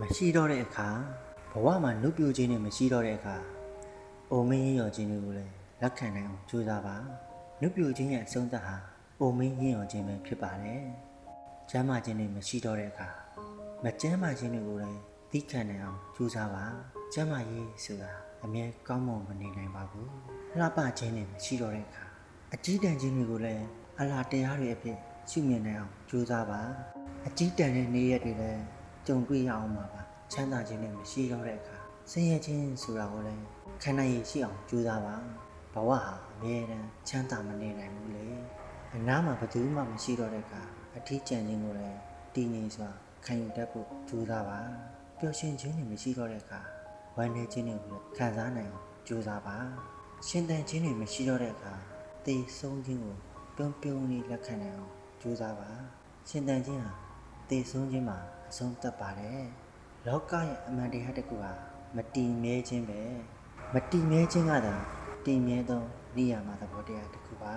မရှိတော့တဲ့အခါဘဝမှာနှုတ်ပြခြင်းနဲ့မရှိတော့တဲ့အခါအိုမင်းရင်ရော်ခြင်းတွေကိုလည်းလက်ခံနိုင်အောင်ကြိုးစားပါနှုတ်ပြခြင်းရဲ့အဆုံးသတ်ဟာအိုမင်းရင်ရော်ခြင်းပဲဖြစ်ပါတယ်ကျမ်းမာခြင်းတွေမရှိတော့တဲ့အခါမကျမ်းမာခြင်းတွေကိုလည်းသိခံနိုင်အောင်ကြိုးစားပါကျမ်းမာရေးဆိုတာအမြဲကောင်းမွန်မနေနိုင်ပါဘူးလှပခြင်းတွေမရှိတော့တဲ့အခါအကြီးတန်းခြင်းတွေကိုလည်းအလားတရားတွေအဖြစ်ရှုမြင်နိုင်အောင်ကြိုးစားပါအကြီးတန်းတဲ့နေ့ရက်တွေလည်းကြုံတွေ့ရအောင်ပါချမ်းသာခြင်းနဲ့မရှိတော့တဲ့အခါဆင်းရဲခြင်းဆိုတာကိုလည်းခံနိုင်ရရှိအောင်ကြိုးစားပါဘဝဟာအမြဲတမ်းချမ်းသာမနေနိုင်ဘူးလေအနားမှာဘယ်သူမှမရှိတော့တဲ့အခါအထီးကျန်ခြင်းကိုလည်းတည်ငြိမ်စွာခံယူတတ်ဖို့ကြိုးစားပါပျော်ရွှင်ခြင်းတွေမရှိတော့တဲ့အခါဝမ်းနည်းခြင်းတွေကိုလည်းခံစားနိုင်အောင်ကြိုးစားပါရှင်သန်ခြင်းတွေမရှိတော့တဲ့အခါသေဆုံးခြင်းကိုပြုံးလေးလက်ခံနိုင်အောင်ကြိုးစားပါရှင်သန်ခြင်းဟာသေဆုံးခြင်းမှာအဆုံးသတ်ပါတယ်လောကရဲ့အမှန်တရားတစ်ခုဟာမတည်မြဲခြင်းပဲမတည်မြဲခြင်းကသာတည်မြဲသောနေရာမှာသဘောတရားတစ်ခုပါ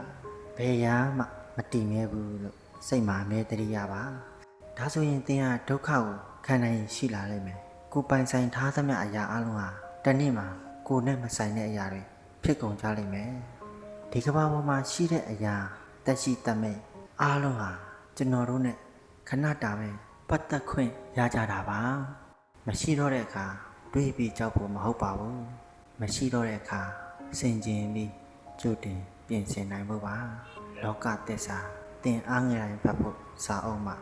ဘယ်ရာမှမတည်မြဲဘူးလို့စိတ်မှာအမြဲတည်းရပါဒါဆိုရင်သင်ဟာဒုက္ခကိုခံနိုင်ရှိလာလိမ့်မယ်ကိုပိုင်ဆိုင်ထားသမျှအရာအလုံးဟာတနေ့မှာကိုနဲ့မဆိုင်တဲ့အရာတွေဖြစ်ကုန်ကြလိမ့်မယ်ဒီကမ္ဘာပေါ်မှာရှိတဲ့အရာတက်ရှိတတ်မဲ့အားလုံးဟာကျွန်တော်တို့နဲ့ခဏတာပဲပတ်သက်ခွင့်ရကြတာပါမရှိတော့တဲ့အခါတွေးပြီးကြောက်ဖို့မဟုတ်ပါဘူးမရှိတော့တဲ့အခါစင်ကြင်ပြီးကြိုတင်ပြင်ဆင်နိုင်ဖို့ပါလောကသစ္စာသင်အားငယ်တိုင်းဖတ်ဖို့စာအုပ်မှာ